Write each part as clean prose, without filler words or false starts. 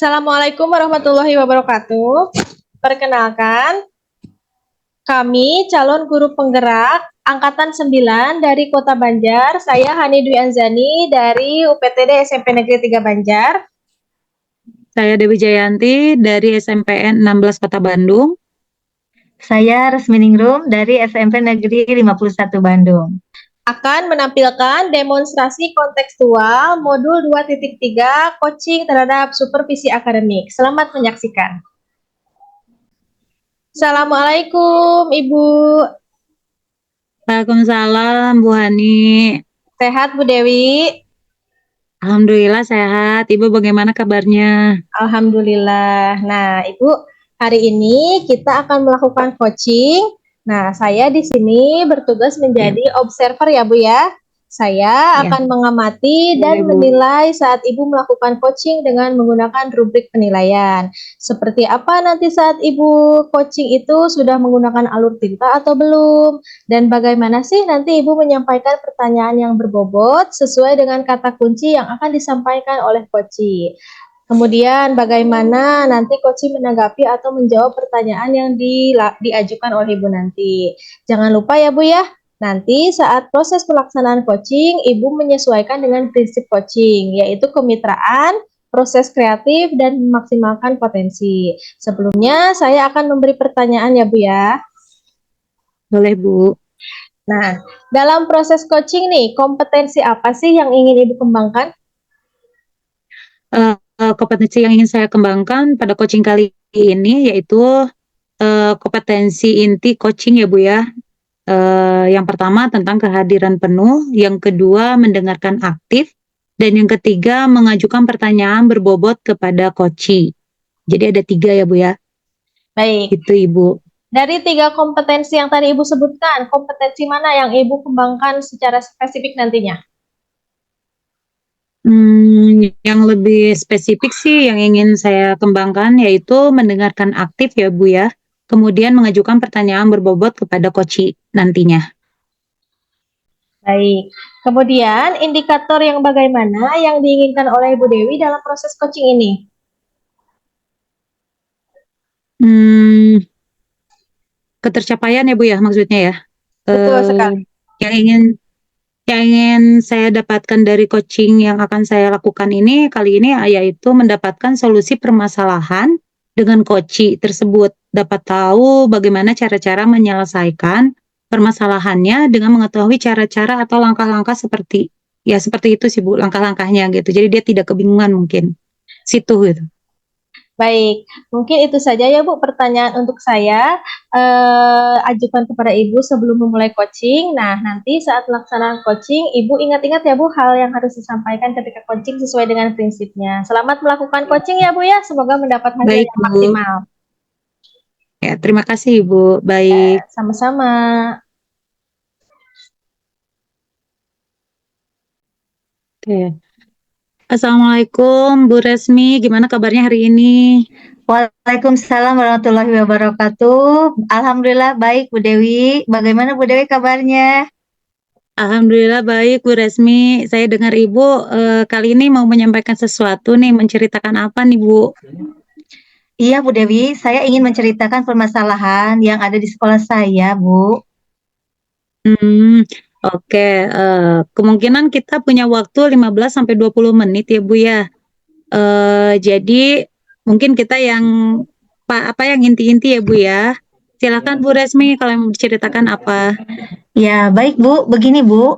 Assalamualaikum warahmatullahi wabarakatuh. Perkenalkan, kami calon guru penggerak Angkatan 9 dari Kota Banjar. Saya Hani Dwi Anzani dari UPTD SMP Negeri 3 Banjar. Saya Dewi Jayanti dari SMPN 16 Kota Bandung. Saya Resminingrum dari SMP Negeri 51 Bandung. Akan menampilkan demonstrasi kontekstual modul 2.3 coaching terhadap supervisi akademik. Selamat menyaksikan. Assalamualaikum Ibu. Waalaikumsalam Bu Hani. Sehat Bu Dewi? Alhamdulillah sehat. Ibu bagaimana kabarnya? Alhamdulillah. Nah, Ibu, hari ini kita akan melakukan coaching. Nah, saya di sini bertugas menjadi observer ya, Bu ya. Saya Ya. akan mengamati dan Boleh, Bu. menilai saat Ibu melakukan coaching dengan menggunakan rubrik penilaian. Seperti apa nanti saat Ibu coaching itu sudah menggunakan alur tinta atau belum? Dan bagaimana sih nanti Ibu menyampaikan pertanyaan yang berbobot sesuai dengan kata kunci yang akan disampaikan oleh coaching. Kemudian bagaimana nanti coaching menanggapi atau menjawab pertanyaan yang diajukan oleh Ibu nanti. Jangan lupa ya Bu ya, nanti saat proses pelaksanaan coaching, Ibu menyesuaikan dengan prinsip coaching, yaitu kemitraan, proses kreatif, dan memaksimalkan potensi. Sebelumnya, saya akan memberi pertanyaan ya Bu ya. Boleh, Bu. Nah, dalam proses coaching nih, kompetensi apa sih yang ingin Ibu kembangkan? Kompetensi yang ingin saya kembangkan pada coaching kali ini yaitu kompetensi inti coaching ya Bu ya. Yang pertama tentang kehadiran penuh, yang kedua mendengarkan aktif, dan yang ketiga mengajukan pertanyaan berbobot kepada coachee. Jadi ada 3 ya Bu ya. Baik. Itu Ibu. Dari 3 kompetensi yang tadi Ibu sebutkan, kompetensi mana yang Ibu kembangkan secara spesifik nantinya? Yang lebih spesifik sih yang ingin saya kembangkan yaitu mendengarkan aktif ya Bu ya, kemudian mengajukan pertanyaan berbobot kepada coachee nantinya. Baik. Kemudian indikator yang bagaimana yang diinginkan oleh Ibu Dewi dalam proses coaching ini? Ketercapaian ya Bu ya maksudnya ya. Betul sekali. Yang ingin saya dapatkan dari coaching yang akan saya lakukan ini kali ini yaitu mendapatkan solusi permasalahan dengan coachee tersebut, dapat tahu bagaimana cara-cara menyelesaikan permasalahannya dengan mengetahui cara-cara atau langkah-langkah seperti itu sih Bu, langkah-langkahnya gitu. Jadi dia tidak kebingungan mungkin. Situ gitu. Baik, mungkin itu saja ya Bu pertanyaan untuk saya. Ajukan kepada Ibu sebelum memulai coaching. Nah, nanti saat pelaksanaan coaching, Ibu ingat-ingat ya Bu hal yang harus disampaikan ketika coaching sesuai dengan prinsipnya. Selamat melakukan coaching ya Bu ya, semoga mendapat hasil Baik, yang Bu. maksimal. Ya, terima kasih Ibu. Baik. Sama-sama. Oke. Assalamualaikum Bu Resmi, gimana kabarnya hari ini? Waalaikumsalam warahmatullahi wabarakatuh. Alhamdulillah baik Bu Dewi. Bagaimana Bu Dewi kabarnya? Alhamdulillah baik Bu Resmi. Saya dengar Ibu kali ini mau menyampaikan sesuatu nih, menceritakan apa nih Bu? Iya Bu Dewi, saya ingin menceritakan permasalahan yang ada di sekolah saya Bu. Oke. Kemungkinan kita punya waktu 15-20 menit ya Bu ya. Jadi mungkin kita yang yang inti-inti ya Bu ya. Silakan Bu Resmi kalau mau menceritakan apa. Ya baik Bu, begini Bu.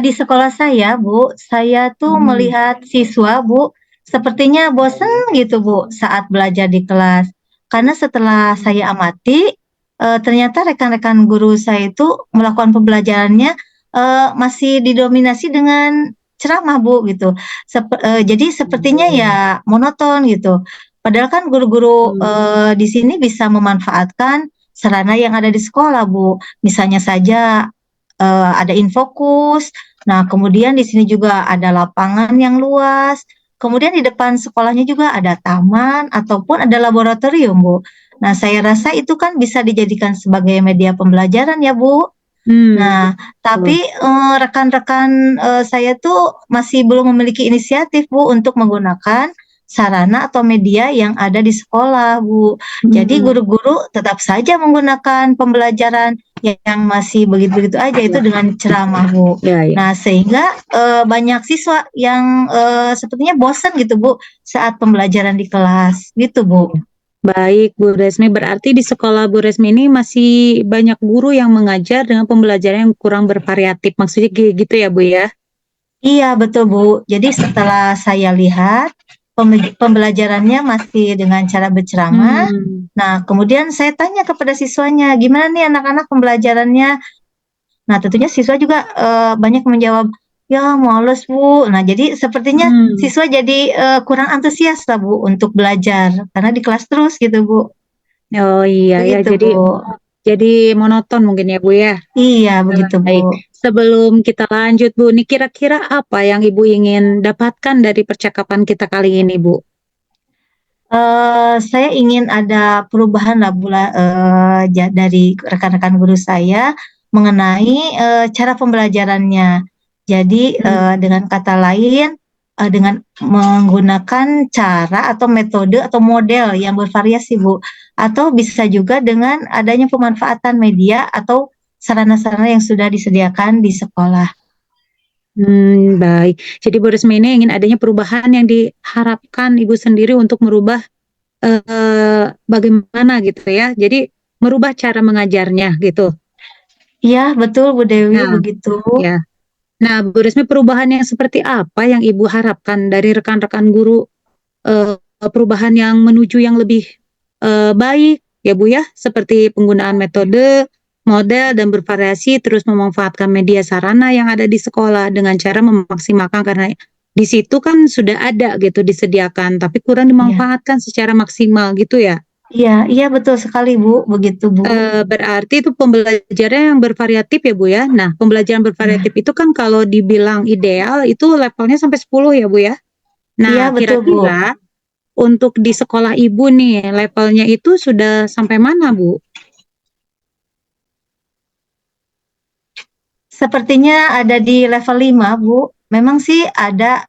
Di sekolah saya Bu, saya tuh melihat siswa Bu sepertinya bosan gitu Bu saat belajar di kelas. Karena setelah saya amati, ternyata rekan-rekan guru saya itu melakukan pembelajarannya masih didominasi dengan ceramah Bu gitu. Jadi sepertinya ya monoton gitu. Padahal kan guru-guru di sini bisa memanfaatkan sarana yang ada di sekolah Bu. Misalnya saja ada infokus. Nah, kemudian di sini juga ada lapangan yang luas. Kemudian di depan sekolahnya juga ada taman ataupun ada laboratorium, Bu. Nah, saya rasa itu kan bisa dijadikan sebagai media pembelajaran ya, Bu. Nah, tapi rekan-rekan saya tuh masih belum memiliki inisiatif, Bu, untuk menggunakan sarana atau media yang ada di sekolah, Bu. Jadi guru-guru tetap saja menggunakan pembelajaran yang masih begitu-begitu aja, itu dengan ceramah, Bu. Ya, ya. Nah, sehingga banyak siswa yang sepertinya bosan gitu, Bu, saat pembelajaran di kelas, gitu, Bu. Baik, Bu Resmi. Berarti di sekolah Bu Resmi ini masih banyak guru yang mengajar dengan pembelajaran yang kurang bervariatif. Maksudnya gitu ya, Bu ya? Iya, betul, Bu. Jadi setelah saya lihat pembelajarannya masih dengan cara berceramah. Nah, kemudian saya tanya kepada siswanya, gimana nih anak-anak pembelajarannya? Nah, tentunya siswa juga banyak menjawab, ya males, Bu. Nah, jadi sepertinya siswa jadi kurang antusias lah, Bu, untuk belajar karena di kelas terus gitu, Bu. Oh iya ya, Begitu, Bu. jadi monoton mungkin ya, Bu ya? Iya, begitu, Bu. Baik. Sebelum kita lanjut, Bu, nih kira-kira apa yang Ibu ingin dapatkan dari percakapan kita kali ini, Bu? Saya ingin ada perubahan lah, Bu, dari rekan-rekan guru saya mengenai cara pembelajarannya. Jadi dengan kata lain, dengan menggunakan cara atau metode atau model yang bervariasi, Bu. Atau bisa juga dengan adanya pemanfaatan media atau sarana-sarana yang sudah disediakan di sekolah. Baik. Jadi Bu Resmi ini ingin adanya perubahan yang diharapkan Ibu sendiri untuk merubah bagaimana gitu ya. Jadi merubah cara mengajarnya gitu. Iya, betul, Bu Dewi, Nah, begitu. ya. Nah, Bu Resmi, perubahan yang seperti apa yang Ibu harapkan dari rekan-rekan guru, perubahan yang menuju yang lebih baik ya Bu ya, seperti penggunaan metode, model, dan bervariasi, terus memanfaatkan media sarana yang ada di sekolah dengan cara memaksimalkan, karena di situ kan sudah ada gitu disediakan, tapi kurang dimanfaatkan secara maksimal gitu ya. Iya, iya betul sekali, Bu, begitu, Bu. Berarti itu pembelajaran yang bervariatif ya, Bu ya. Nah, pembelajaran bervariatif itu kan kalau dibilang ideal itu levelnya sampai 10 ya, Bu ya. Iya, Nah, betul, Bu. kira-kira untuk di sekolah Ibu nih, levelnya itu sudah sampai mana, Bu? Sepertinya ada di level 5, Bu. Memang sih ada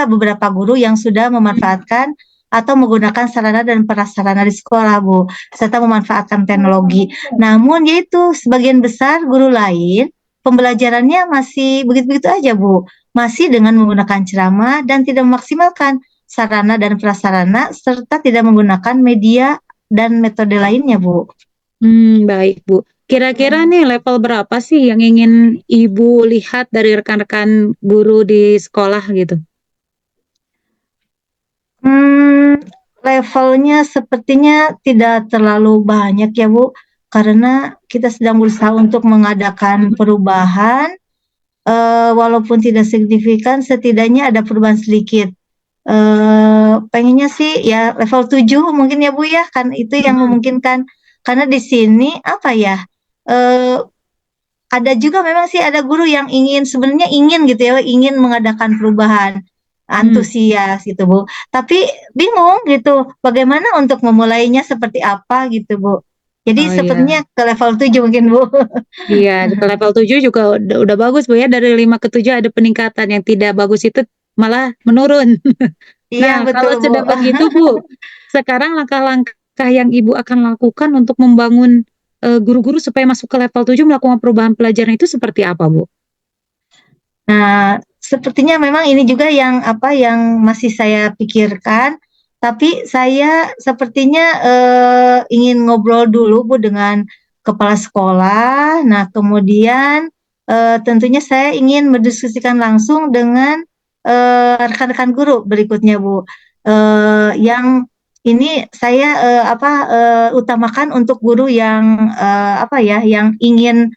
beberapa guru yang sudah memanfaatkan atau menggunakan sarana dan prasarana di sekolah, Bu, serta memanfaatkan teknologi. Namun yaitu sebagian besar guru lain pembelajarannya masih begitu-begitu aja, Bu. Masih dengan menggunakan ceramah dan tidak memaksimalkan sarana dan prasarana serta tidak menggunakan media dan metode lainnya, Bu. Baik, Bu. Kira-kira nih level berapa sih yang ingin Ibu lihat dari rekan-rekan guru di sekolah gitu? Levelnya sepertinya tidak terlalu banyak ya, Bu, karena kita sedang berusaha untuk mengadakan perubahan, walaupun tidak signifikan, setidaknya ada perubahan sedikit. Pengennya sih ya level 7 mungkin ya, Bu, ya, kan itu yang memungkinkan. Karena di sini apa ya, ada juga memang sih ada guru yang sebenarnya ingin gitu ya, ingin mengadakan perubahan, antusias gitu, Bu. Tapi bingung gitu, bagaimana untuk memulainya seperti apa gitu, Bu. Jadi sepertinya ke level 7 mungkin, Bu. Iya, ke level 7 juga udah bagus, Bu ya, dari 5 ke 7 ada peningkatan, yang tidak bagus itu malah menurun. Iya, Nah, kalau betul, Bu. sudah begitu, Bu, sekarang langkah-langkah yang Ibu akan lakukan untuk membangun guru-guru supaya masuk ke level 7 melakukan perubahan pelajaran itu seperti apa, Bu? Nah, sepertinya memang ini juga yang yang masih saya pikirkan, tapi saya sepertinya ingin ngobrol dulu, Bu, dengan kepala sekolah. Nah, kemudian tentunya saya ingin mendiskusikan langsung dengan rekan-rekan guru berikutnya, Bu. Yang ini saya utamakan untuk guru yang yang ingin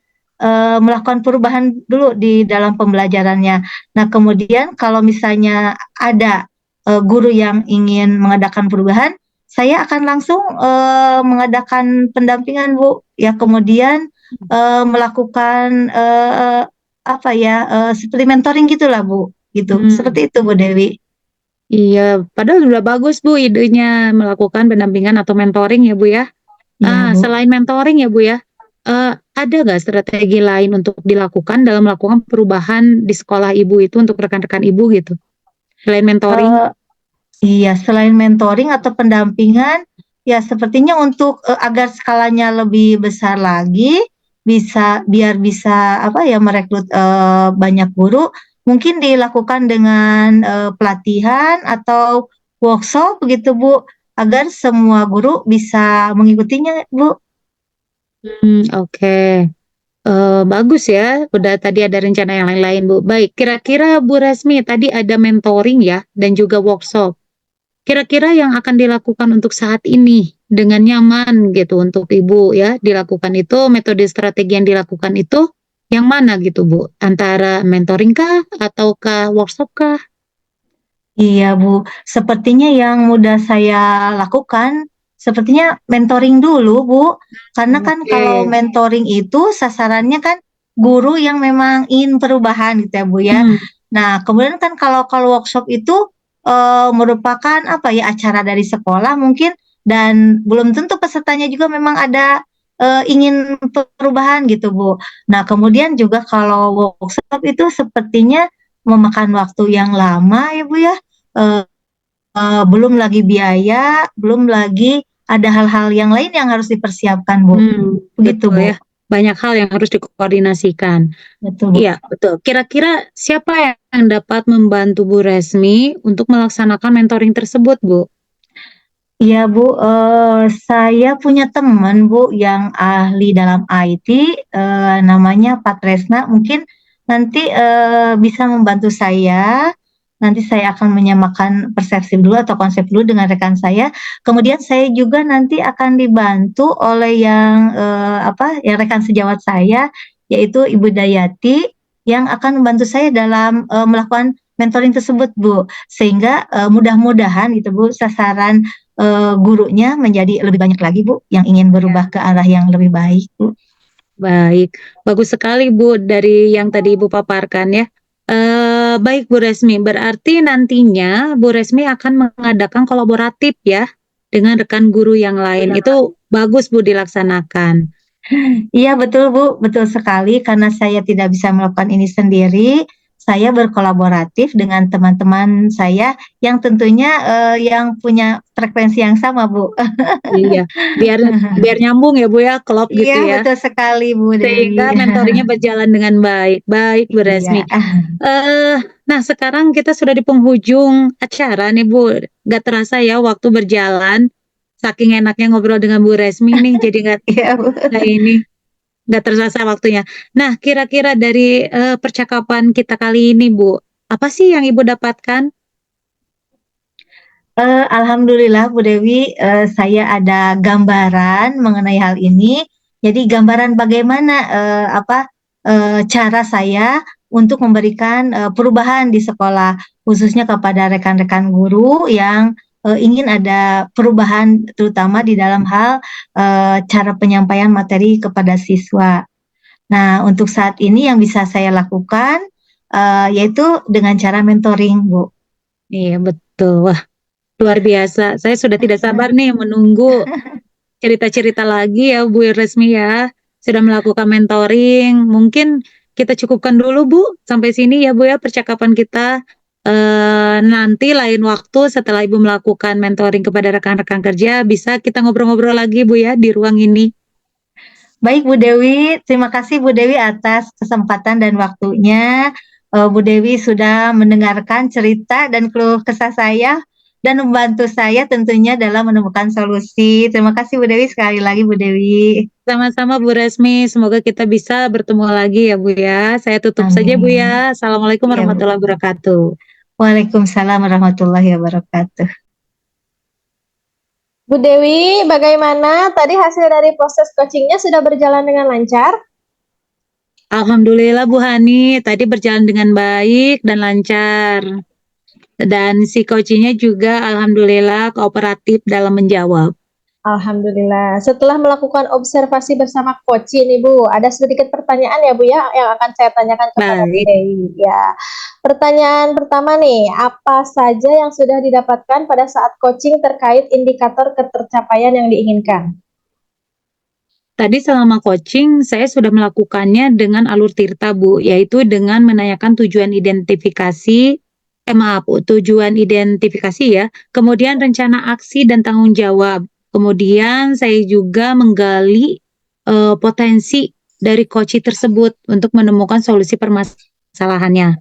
melakukan perubahan dulu di dalam pembelajarannya. Nah, kemudian kalau misalnya ada guru yang ingin mengadakan perubahan, saya akan langsung mengadakan pendampingan, Bu. Ya, kemudian melakukan seperti mentoring gitulah, Bu. Gitu. Seperti itu, Bu Dewi. Iya, padahal sudah bagus, Bu, idenya melakukan pendampingan atau mentoring ya, Bu ya. Iya, Bu. Selain mentoring ya, Bu ya, ada nggak strategi lain untuk dilakukan dalam melakukan perubahan di sekolah Ibu itu untuk rekan-rekan Ibu gitu? Selain mentoring? Iya, selain mentoring atau pendampingan, ya sepertinya untuk, agar skalanya lebih besar lagi, biar bisa apa ya, merekrut, banyak guru, mungkin dilakukan dengan, pelatihan atau workshop begitu, Bu, agar semua guru bisa mengikutinya, Bu. Oke. Bagus ya, udah tadi ada rencana yang lain-lain, Bu. Baik, kira-kira Bu Resmi tadi ada mentoring ya dan juga workshop. Kira-kira yang akan dilakukan untuk saat ini dengan nyaman gitu untuk Ibu ya, dilakukan itu metode strategi yang dilakukan itu yang mana gitu, Bu? Antara mentoring kah ataukah workshop kah? Iya, Bu. Sepertinya yang mudah saya lakukan, sepertinya mentoring dulu, Bu. Karena kan Oke. kalau mentoring itu sasarannya kan guru yang memang ingin perubahan gitu ya, Bu, ya. Hmm, Nah, kemudian kan kalau workshop itu, merupakan apa ya, acara dari sekolah mungkin dan belum tentu pesertanya juga memang ada, ingin perubahan gitu, Bu. Nah, kemudian juga kalau workshop itu sepertinya memakan waktu yang lama ya, Bu, ya. Eee belum lagi biaya, belum lagi ada hal-hal yang lain yang harus dipersiapkan, Bu. Begitu, betul Bu. ya. Banyak hal yang harus dikoordinasikan. Betul, Bu. Iya, betul. Kira-kira siapa yang dapat membantu Bu Resmi untuk melaksanakan mentoring tersebut, Bu? Iya, Bu, saya punya teman, Bu, yang ahli dalam IT, namanya Patresna, mungkin nanti, bisa membantu saya. Nanti saya akan menyamakan persepsi dulu atau konsep dulu dengan rekan saya, kemudian saya juga nanti akan dibantu oleh yang, yang rekan sejawat saya, yaitu Ibu Dayati, yang akan membantu saya dalam, melakukan mentoring tersebut, Bu. Sehingga, mudah-mudahan gitu, Bu, sasaran gurunya menjadi lebih banyak lagi, Bu, yang ingin berubah ke arah yang lebih baik, Bu. Baik, bagus sekali Bu dari yang tadi Ibu paparkan ya. Baik Bu Resmi, berarti nantinya Bu Resmi akan mengadakan kolaboratif ya dengan rekan guru yang lain. Itu bagus Bu dilaksanakan. Iya betul, Bu, betul sekali karena saya tidak bisa melakukan ini sendiri, saya berkolaboratif dengan teman-teman saya yang tentunya, yang punya frekuensi yang sama, Bu. Iya, biar biar nyambung ya Bu ya, klop Iya, gitu ya. betul sekali, Bu Dewi. Sehingga mentoringnya berjalan dengan baik. Baik Bu Resmi. Iya. Eh, nah sekarang kita sudah di penghujung acara nih Bu. Gak terasa ya waktu berjalan. Saking enaknya ngobrol dengan Bu Resmi nih, jadi Iya, Bu. nggak terasa waktunya. Nah, kira-kira dari percakapan kita kali ini Bu, apa sih yang Ibu dapatkan? Alhamdulillah Bu Dewi, saya ada gambaran mengenai hal ini. Jadi gambaran bagaimana, cara saya untuk memberikan, perubahan di sekolah, khususnya kepada rekan-rekan guru yang, ingin ada perubahan terutama di dalam hal, cara penyampaian materi kepada siswa. Nah, untuk saat ini yang bisa saya lakukan, yaitu dengan cara mentoring, Bu. Iya betul. Wah, luar biasa. Saya sudah tidak sabar nih menunggu cerita-cerita lagi ya Bu Resmi ya. Sudah melakukan mentoring. Mungkin kita cukupkan dulu Bu sampai sini ya Bu ya percakapan kita. Nanti lain waktu setelah Ibu melakukan mentoring kepada rekan-rekan kerja bisa kita ngobrol-ngobrol lagi Bu ya di ruang ini. Baik Bu Dewi, terima kasih Bu Dewi atas kesempatan dan waktunya. Bu Dewi sudah mendengarkan cerita dan keluh kesah saya dan membantu saya tentunya dalam menemukan solusi. Terima kasih Bu Dewi sekali lagi Bu Dewi. Sama-sama Bu Resmi, semoga kita bisa bertemu lagi ya Bu ya. Saya tutup saja Bu Amin. ya. Assalamualaikum Iya, Bu. warahmatullahi wabarakatuh. Waalaikumsalam warahmatullahi wabarakatuh. Bu Dewi, bagaimana tadi hasil dari proses coachingnya sudah berjalan dengan lancar? Alhamdulillah Bu Hani, tadi berjalan dengan baik dan lancar. Dan si coachingnya juga alhamdulillah kooperatif dalam menjawab. Alhamdulillah. Setelah melakukan observasi bersama coach nih Bu, ada sedikit pertanyaan ya Bu ya yang akan saya tanyakan kepada Bu Baik, Dewi. Ya, pertanyaan pertama nih, apa saja yang sudah didapatkan pada saat coaching terkait indikator ketercapaian yang diinginkan? tadi selama coaching saya sudah melakukannya dengan alur tirta Bu, yaitu dengan menanyakan tujuan identifikasi, maaf, tujuan identifikasi ya, kemudian rencana aksi dan tanggung jawab. Kemudian saya juga menggali potensi dari coaching tersebut untuk menemukan solusi permasalahannya.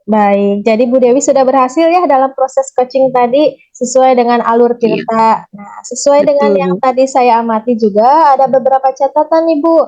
Baik, jadi Bu Dewi sudah berhasil ya dalam proses coaching tadi sesuai dengan alur Iya, Tirta. Nah, sesuai dengan betul yang Bu. tadi saya amati juga ada beberapa catatan nih Bu.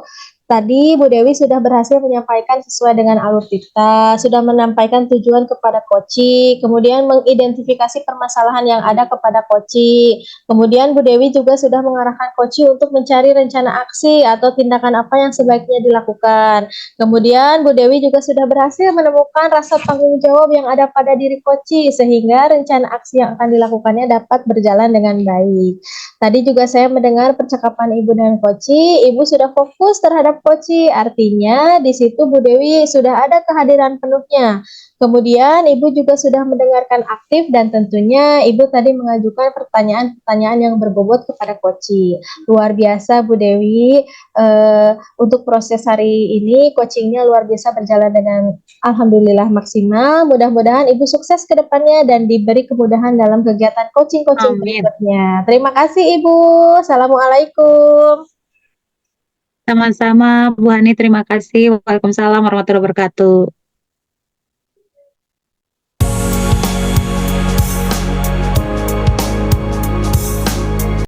Tadi Bu Dewi sudah berhasil menyampaikan sesuai dengan alur Tirta, sudah menyampaikan tujuan kepada coaching, kemudian mengidentifikasi permasalahan yang ada kepada coaching. Kemudian Bu Dewi juga sudah mengarahkan coaching untuk mencari rencana aksi atau tindakan apa yang sebaiknya dilakukan. Kemudian Bu Dewi juga sudah berhasil menemukan rasa tanggung jawab yang ada pada diri Koci sehingga rencana aksi yang akan dilakukannya dapat berjalan dengan baik. Tadi juga saya mendengar percakapan Ibu dengan Koci, Ibu sudah fokus terhadap Koci, artinya di situ Bu Dewi sudah ada kehadiran penuhnya. Kemudian Ibu juga sudah mendengarkan aktif dan tentunya Ibu tadi mengajukan pertanyaan-pertanyaan yang berbobot kepada Koci. Luar biasa Bu Dewi. Untuk proses hari ini coachingnya luar biasa berjalan dengan alhamdulillah maksimal. Mudah-mudahan Ibu sukses ke depannya dan diberi kemudahan dalam kegiatan coaching-coaching Amin. berikutnya. Terima kasih Ibu. Assalamualaikum. Sama-sama Bu Hani, terima kasih. Waalaikumsalam warahmatullahi wabarakatuh.